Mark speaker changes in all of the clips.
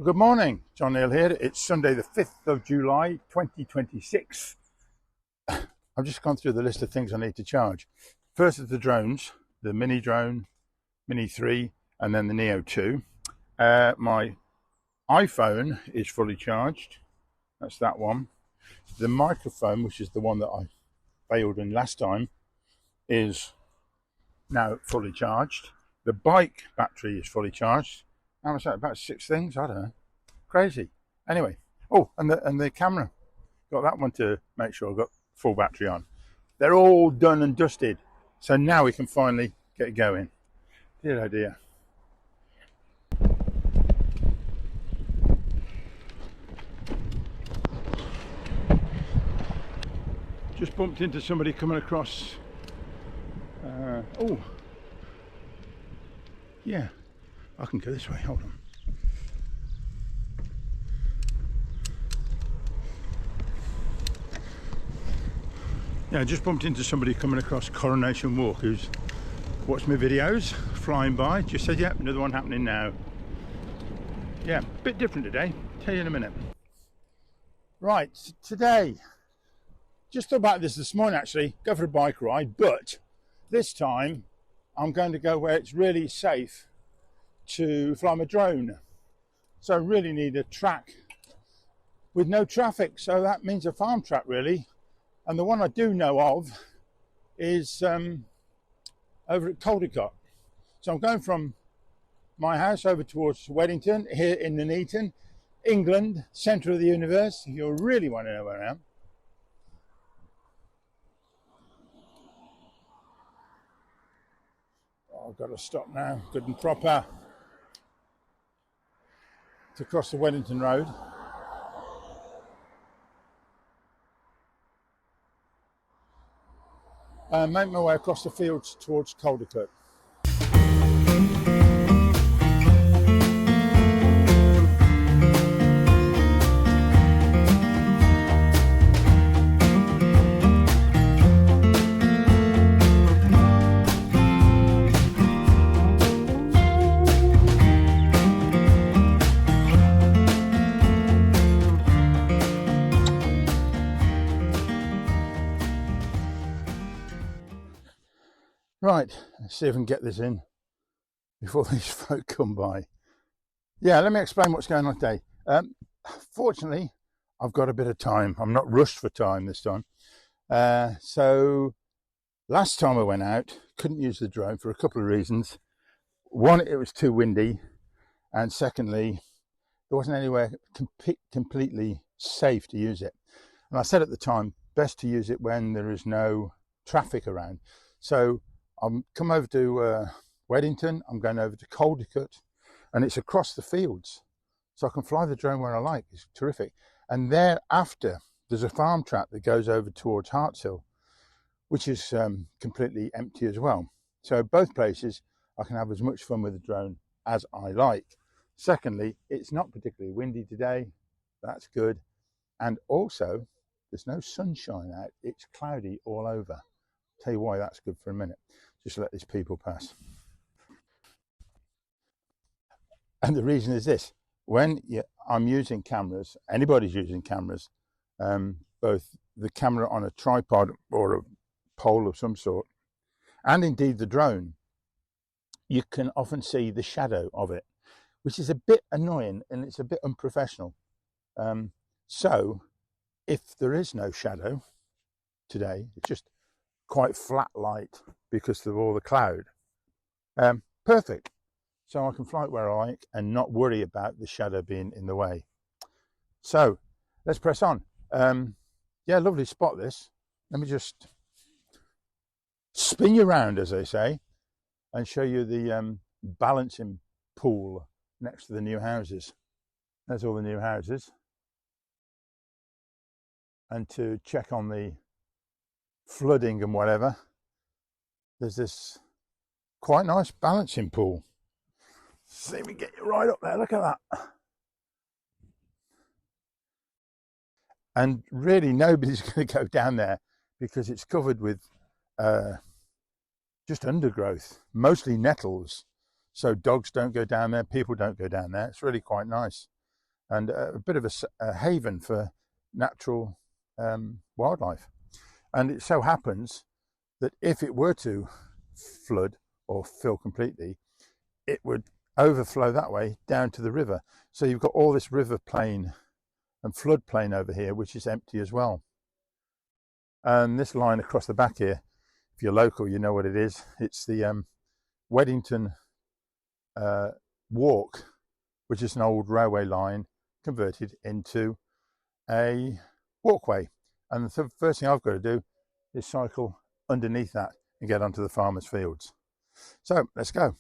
Speaker 1: Good morning, John Neal here. It's Sunday the 5th of July 2026. I've just gone through the list of things I need to charge. First is the drones, the Mini drone, Mini 3 and then the Neo 2. My iPhone is fully charged, that's that one. The microphone, which is the one that I failed in last time, is now fully charged. The bike battery is fully charged. How much? About 6 things, I don't know. Crazy. Anyway, oh, and the camera, got that one to make sure I've got full battery on. They're all done and dusted, so now we can finally get going. Dear oh dear. Just bumped into somebody coming across. Oh, yeah, I can go this way, hold on. Yeah, I just bumped into somebody coming across Coronation Walk who's watched my videos, flying by, just said, yeah, another one happening now. Yeah, a bit different today, tell you in a minute. Right, today, just thought about this morning actually, go for a bike ride, but this time I'm going to go where it's really safe to fly my drone. So I really need a track with no traffic, so that means a farm track really. And the one I do know of is over at Caldecott. So I'm going from my house over towards Weddington, here in Nuneaton, England, centre of the universe, if you really want to know where I am. Oh, I've got to stop now, good and proper, to cross the Weddington Road. And make my way across the fields towards Caldecott. Right, let's see if I can get this in before these folk come by. Yeah, let me explain what's going on today. Fortunately, I've got a bit of time. I'm not rushed for time this time. So last time I went out, couldn't use the drone for a couple of reasons. One, it was too windy, and secondly, there wasn't anywhere completely safe to use it. And I said at the time, best to use it when there is no traffic around. So I'm come over to Weddington, I'm going over to Caldecott, and it's across the fields. So I can fly the drone where I like, it's terrific. And thereafter, there's a farm track that goes over towards Hartshill, which is completely empty as well. So both places, I can have as much fun with the drone as I like. Secondly, it's not particularly windy today, that's good. And also, there's no sunshine out, it's cloudy all over. Tell you why that's good for a minute. Just let these people pass. And the reason is this: when I'm using cameras, anybody's using cameras, both the camera on a tripod or a pole of some sort, and indeed the drone, you can often see the shadow of it, which is a bit annoying and it's a bit unprofessional. So if there is no shadow today, it's just quite flat light because of all the cloud, perfect. So I can fly it where I like and not worry about the shadow being in the way. So let's press on. Yeah, lovely spot this. Let me just spin you around, as they say, and show you the balancing pool next to the new houses. There's all the new houses. And to check on the flooding and whatever, there's this quite nice balancing pool. See if we get you right up there, look at that. And really nobody's going to go down there because it's covered with just undergrowth, mostly nettles. So dogs don't go down there, people don't go down there. It's really quite nice. and a bit of a haven for natural wildlife. And it so happens that if it were to flood or fill completely, it would overflow that way down to the river. So you've got all this river plain and flood plain over here, which is empty as well. And this line across the back here, if you're local, you know what it is. It's the Weddington Walk, which is an old railway line converted into a walkway. And the first thing I've got to do is cycle underneath that and get onto the farmers' fields. So let's go.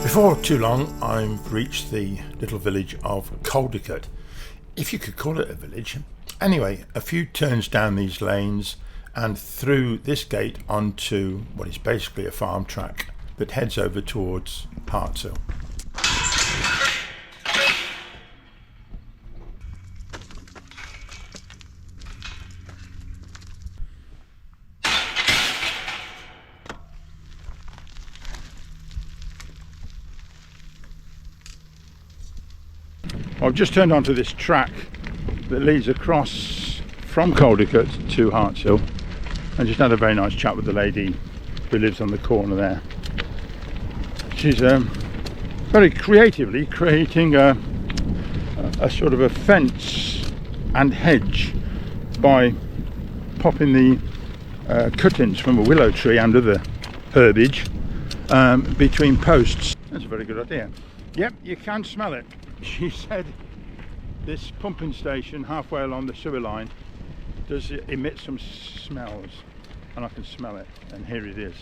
Speaker 1: Before too long, I've reached the little village of Caldicot, if you could call it a village. Anyway, a few turns down these lanes and through this gate onto what is basically a farm track that heads over towards Hartshill. I've just turned onto this track that leads across from Caldicot to Hartshill, and just had a very nice chat with the lady who lives on the corner there. She's very creatively creating a sort of a fence and hedge by popping the cuttings from a willow tree and other herbage between posts. That's a very good idea. Yep, you can smell it. She said this pumping station halfway along the sewer line does emit some smells, and I can smell it, and here it is.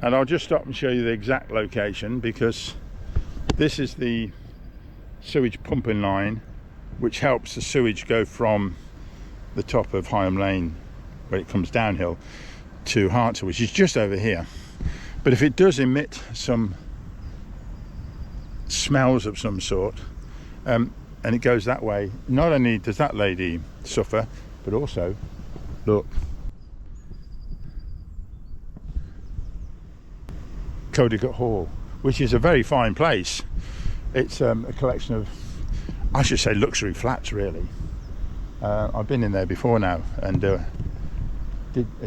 Speaker 1: And I'll just stop and show you the exact location, because this is the sewage pumping line which helps the sewage go from the top of Higham Lane, where it comes downhill, to Hartshill, which is just over here. But if it does emit some smells of some sort, and it goes that way, not only does that lady suffer, but also, look, Caldicot Hall, which is a very fine place. It's a collection of, I should say, luxury flats, really. I've been in there before now, and a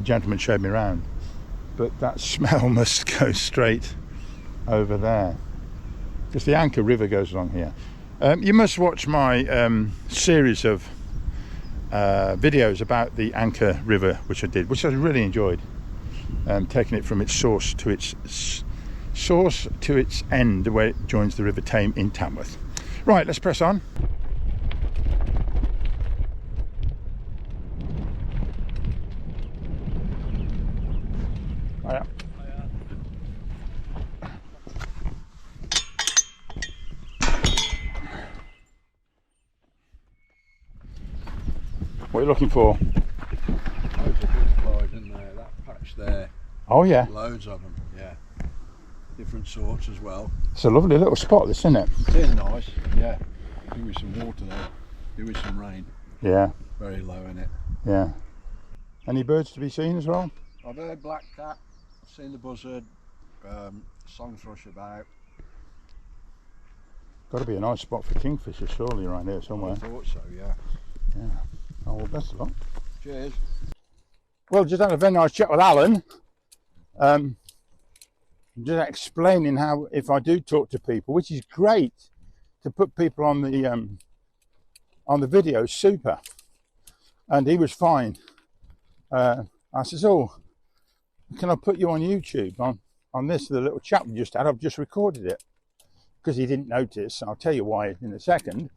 Speaker 1: gentleman showed me around, but that smell must go straight over there, because the Anchor River goes along here. You must watch my series of videos about the Anchor River, which I did, which I really enjoyed, taking it from its source to its end, where it joins the River Tame in Tamworth. Right, let's press on. What are you looking for?
Speaker 2: Loads of butterflies in there, that patch there.
Speaker 1: Oh yeah.
Speaker 2: Loads of them, yeah. Different sorts as well.
Speaker 1: It's a lovely little spot, this, isn't it?
Speaker 2: It is nice, yeah. Give me some water there. Give me some rain.
Speaker 1: Yeah.
Speaker 2: Very low in it.
Speaker 1: Yeah. Any birds to be seen as well?
Speaker 2: I've heard blackcap, I've seen the buzzard, song thrush about.
Speaker 1: Got to be a nice spot for kingfisher, surely, around here somewhere.
Speaker 2: I thought so, yeah.
Speaker 1: Yeah. Oh, well, best of luck.
Speaker 2: Cheers.
Speaker 1: Well, just had a very nice chat with Alan. Just explaining how, if I do talk to people, which is great to put people on the video, super. And he was fine. I says, oh, can I put you on YouTube on this, the little chat we just had? I've just recorded it. Because he didn't notice. I'll tell you why in a second.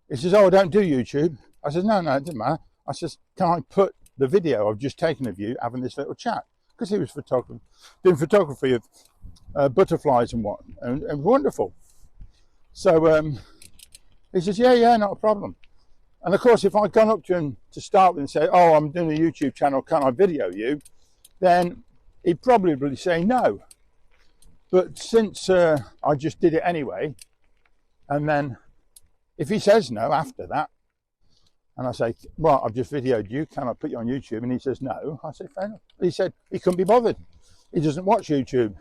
Speaker 1: He says, oh, I don't do YouTube. I says, no, it doesn't matter. I says, can I put the video I've just taken of you having this little chat? Because he was doing photography of butterflies and what, and wonderful. So he says, yeah, not a problem. And of course, if I'd gone up to him to start with and say, oh, I'm doing a YouTube channel, can I video you? Then he'd probably say no. But since I just did it anyway, and then if he says no after that, and I say, well, I've just videoed you, can I put you on YouTube? And he says no, I say, fair enough. He said he couldn't be bothered. He doesn't watch YouTube,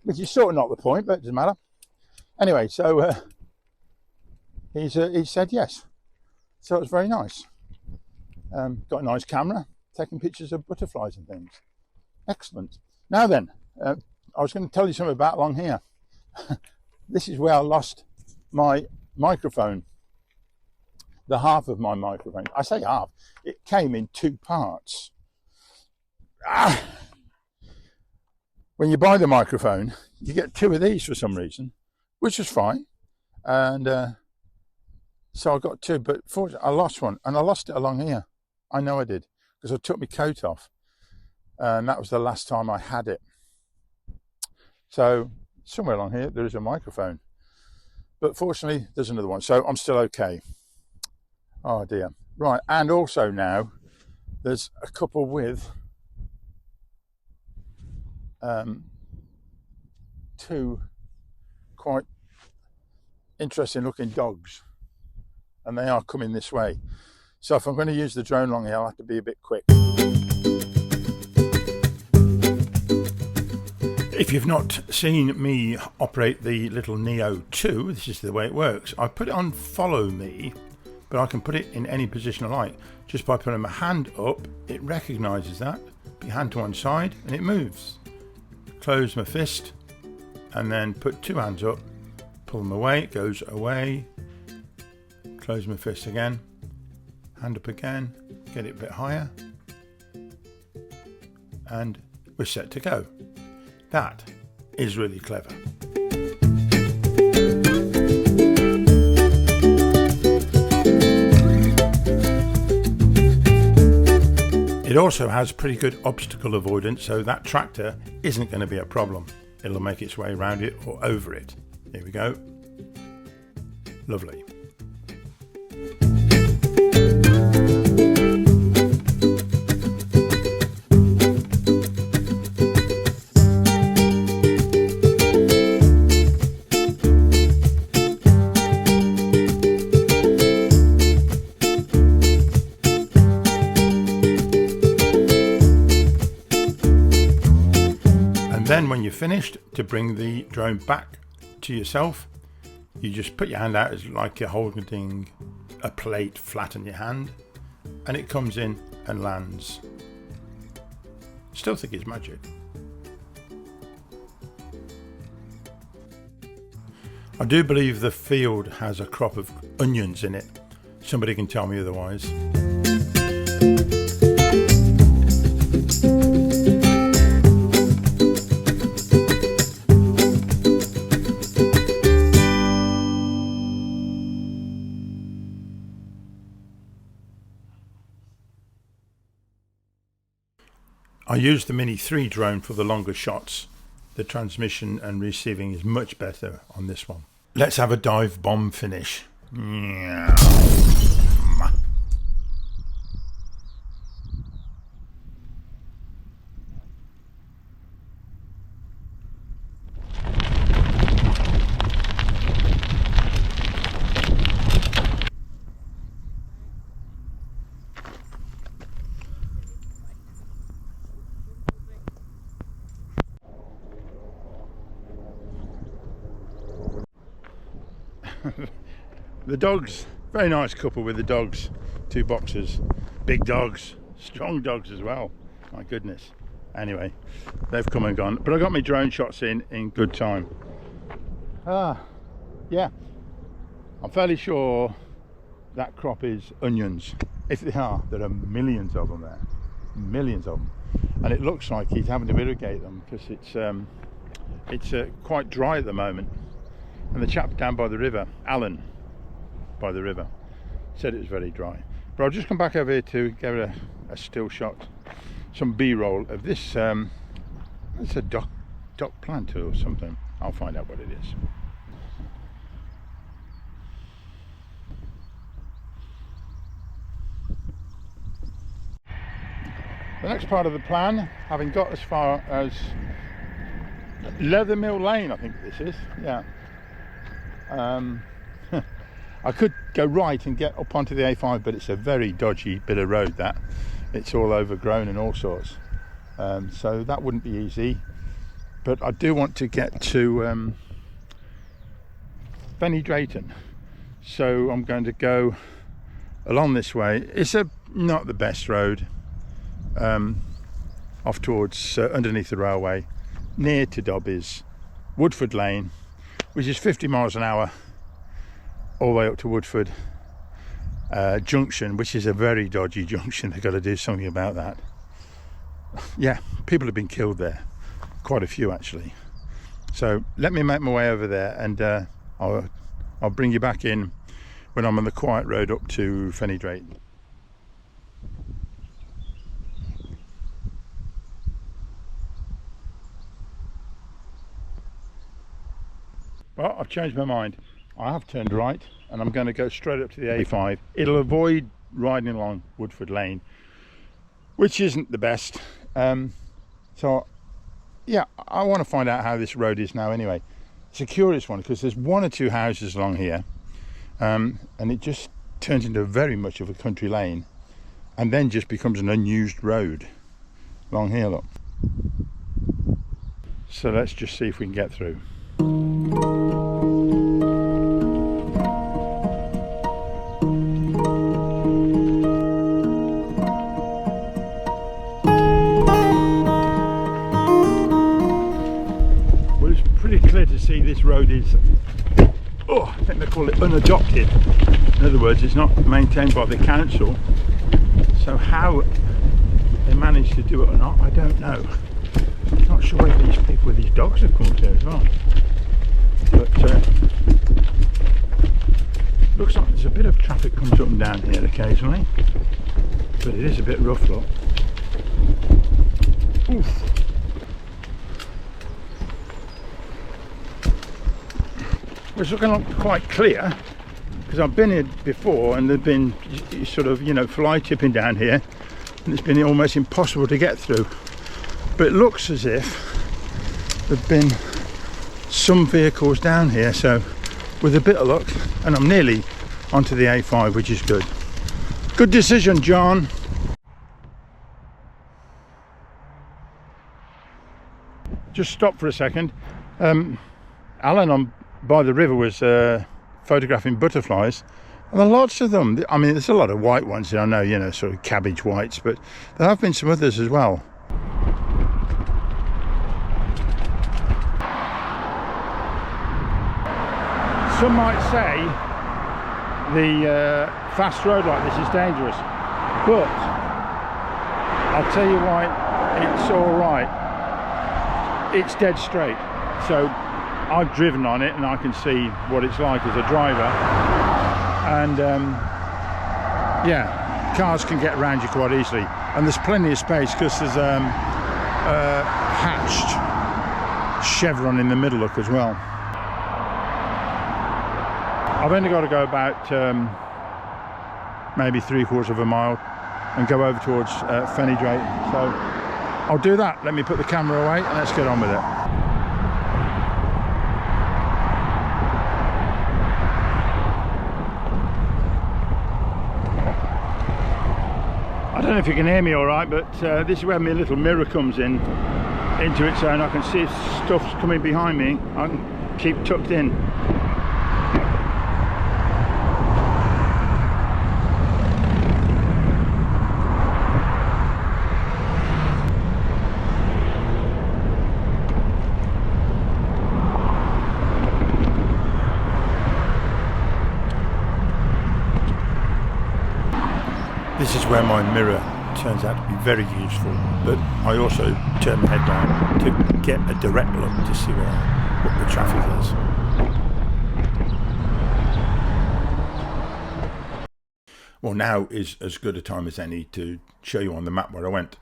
Speaker 1: which is sort of not the point, but it doesn't matter. Anyway, so he said yes. So it was very nice. Got a nice camera, taking pictures of butterflies and things. Excellent. Now then, I was going to tell you something about along here. This is where I lost my microphone. The half of my microphone. I say half. It came in 2 parts. When you buy the microphone, you get 2 of these for some reason, which was fine. And so I got 2, but fortunately I lost one, and I lost it along here. I know I did, because I took my coat off. And that was the last time I had it. So somewhere along here there is a microphone, but fortunately there's another one, so I'm still okay. Oh dear. Right, and also now there's a couple with 2 quite interesting looking dogs, and they are coming this way. So if I'm going to use the drone along here, I'll have to be a bit quick. If you've not seen me operate the little Neo 2, this is the way it works. I put it on follow me, but I can put it in any position I like. Just by putting my hand up, it recognises that. Put your hand to one side and it moves. Close my fist and then put 2 hands up, pull them away, it goes away. Close my fist again, hand up again, get it a bit higher, and we're set to go. That is really clever. It also has pretty good obstacle avoidance, so that tractor isn't going to be a problem. It'll make its way around it or over it. Here we go. Lovely. Then when you're finished, to bring the drone back to yourself, you just put your hand out as like you're holding a plate flat in your hand, and it comes in and lands. Still think it's magic. I do believe the field has a crop of onions in it. Somebody can tell me otherwise. I used the Mini 3 drone for the longer shots. The transmission and receiving is much better on this one. Let's have a dive bomb finish. The dogs, very nice couple with the dogs, 2 boxers, big dogs, strong dogs as well, my goodness. Anyway, they've come and gone, but I got my drone shots in good time. Yeah, I'm fairly sure that crop is onions. If they are, there are millions of them there, millions of them, and it looks like he's having to irrigate them because it's quite dry at the moment. And the chap down by the river, Alan, by the river, said it was very dry. But I'll just come back over here to get a still shot, some B-roll of this. It's a dock plant or something. I'll find out what it is. The next part of the plan, having got as far as Leather Mill Lane, I think this is, yeah. I could go right and get up onto the A5, but it's a very dodgy bit of road that. It's all overgrown and all sorts. So that wouldn't be easy. But I do want to get to Fenny Drayton. So I'm going to go along this way. It's not the best road. Off towards underneath the railway, near to Dobbies, Woodford Lane, which is 50 miles an hour all the way up to Woodford Junction, which is a very dodgy junction. They've got to do something about that. Yeah, people have been killed there, quite a few actually. So let me make my way over there, and I'll bring you back in when I'm on the quiet road up to Fenny Drayton. Well, I've changed my mind. I have turned right and I'm going to go straight up to the A5. It'll avoid riding along Woodford Lane, which isn't the best. So yeah, I want to find out how this road is now anyway. It's a curious one because there's 1 or 2 houses along here, and it just turns into very much of a country lane and then just becomes an unused road along here, look. So let's just see if we can get through. Well, it's pretty clear to see this road is, I think they call it unadopted. In other words, it's not maintained by the council. So how they managed to do it or not, I don't know. I'm not sure if these people with these dogs have come here as well. But looks like there's a bit of traffic comes up and down here occasionally, but it is a bit rough, look. Oof. Well, it's looking quite clear because I've been here before and there've been sort of, you know, fly tipping down here, and it's been almost impossible to get through. But it looks as if there've been some vehicles down here, so with a bit of luck, and I'm nearly onto the A5, which is good. Good decision, John. Just stop for a second. Alan by the river was photographing butterflies, and there are lots of them. I mean, there's a lot of white ones that I know, you know, sort of cabbage whites, but there have been some others as well. Some might say the fast road like this is dangerous, but I'll tell you why it's all right. It's dead straight, so I've driven on it and I can see what it's like as a driver, and yeah, cars can get around you quite easily, and there's plenty of space because there's a hatched chevron in the middle, look, as well. I've only got to go about maybe 3/4 of a mile and go over towards Fenny Drayton. So I'll do that. Let me put the camera away and let's get on with it. I don't know if you can hear me all right, but this is where my little mirror comes into its own. I can see stuff's coming behind me. I can keep tucked in. This is where my mirror turns out to be very useful, but I also turn the headlight to get a direct look to see what the traffic is. Well, now is as good a time as any to show you on the map where I went.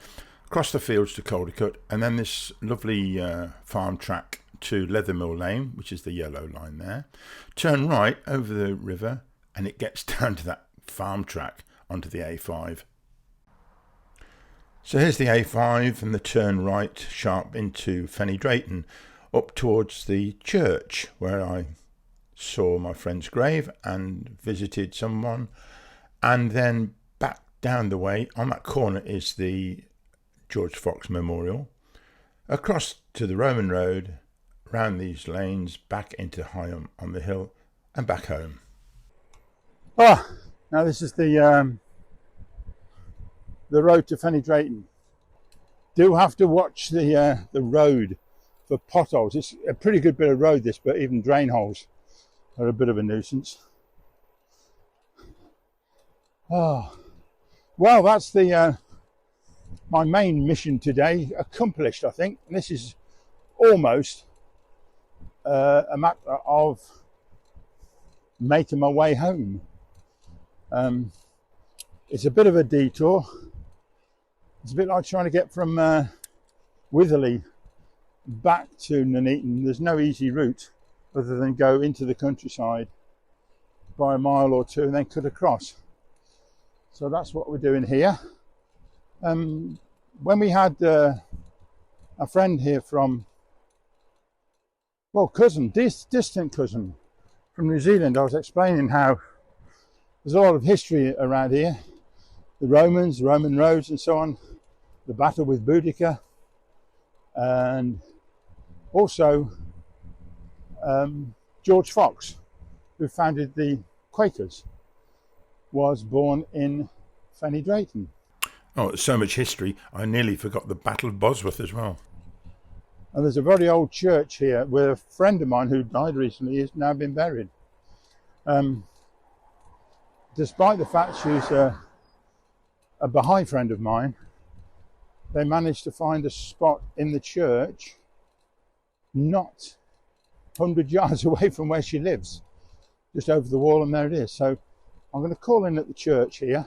Speaker 1: Across the fields to Caldercut, and then this lovely farm track to Leathermill Lane, which is the yellow line there. Turn right over the river and it gets down to that farm track onto the A5. So here's the A5 and the turn right sharp into Fenny Drayton up towards the church where I saw my friend's grave and visited someone, and then back down the way on that corner is the George Fox Memorial, across to the Roman Road, round these lanes, back into Higham on the hill and back home. Ah, now this is the road to Fenny Drayton. Do have to watch the road for potholes. It's a pretty good bit of road this, but even drain holes are a bit of a nuisance. Oh, well, that's the my main mission today accomplished, I think. And this is almost a matter of making my way home. It's a bit of a detour. It's a bit like trying to get from Witherley back to Nuneaton. There's no easy route other than go into the countryside by a mile or two and then cut across. So that's what we're doing here. When we had a friend here from, well, distant cousin from New Zealand, I was explaining how there's a lot of history around here. The Romans, Roman roads and so on, the battle with Boudica, and also George Fox, who founded the Quakers, was born in Fenny Drayton. Oh, so much history, I nearly forgot the Battle of Bosworth as well. And there's a very old church here where a friend of mine who died recently has now been buried. Despite the fact she's a Baha'i friend of mine, they managed to find a spot in the church not 100 yards away from where she lives, just over the wall, and there it is. So I'm going to call in at the church here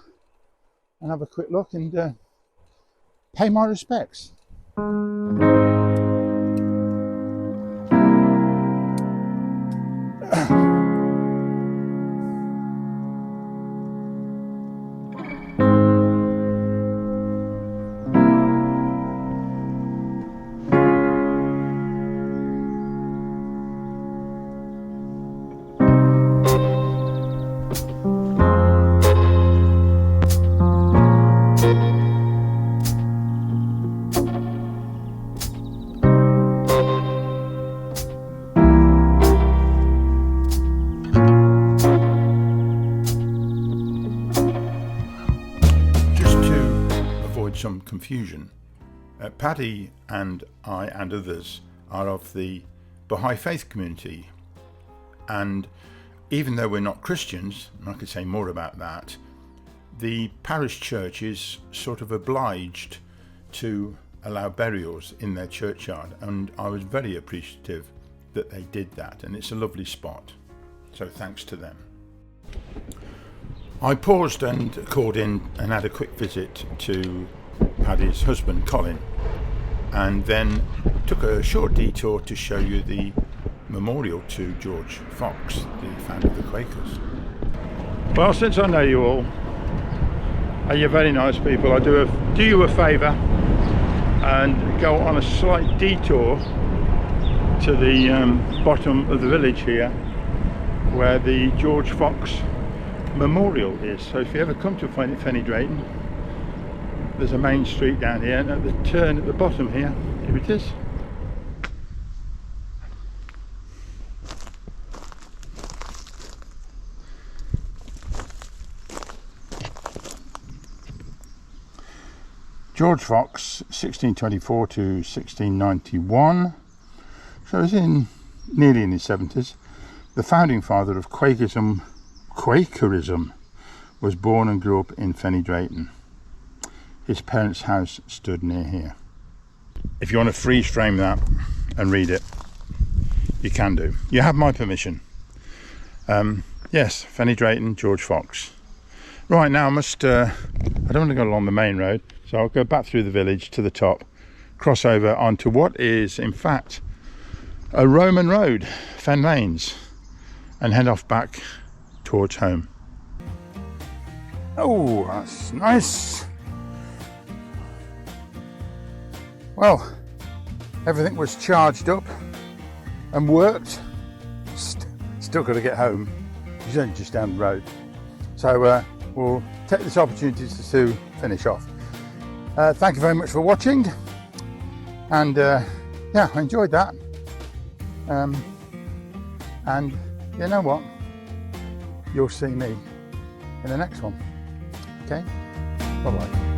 Speaker 1: and have a quick look and pay my respects. Some confusion. Paddy and I and others are of the Baha'i faith community, and even though we're not Christians, and I could say more about that, the parish church is sort of obliged to allow burials in their churchyard, and I was very appreciative that they did that, and it's a lovely spot, so thanks to them. I paused and called in and had a quick visit to Paddy's husband Colin, and then took a short detour to show you the memorial to George Fox, the founder of the Quakers. Well, since I know you all, and you're very nice people, I do you a favour and go on a slight detour to the bottom of the village here, where the George Fox Memorial is. So if you ever come to Fenny Drayton, there's a main street down here, and at the turn at the bottom here it is. George Fox, 1624 to 1691. So he's nearly in his 70s. The founding father of Quakerism was born and grew up in Fenny Drayton. His parents' house stood near here. If you want to freeze frame that and read it, you can do. You have my permission. Yes, Fenny Drayton, George Fox. Right, now I don't want to go along the main road, so I'll go back through the village to the top, cross over onto what is in fact a Roman road, Fen Lanes, and head off back towards home. Oh, that's nice. Well, everything was charged up and worked. Still got to get home. It's only just down the road. So we'll take this opportunity to finish off. Thank you very much for watching. And yeah, I enjoyed that. And you know what? You'll see me in the next one. Okay? Bye-bye.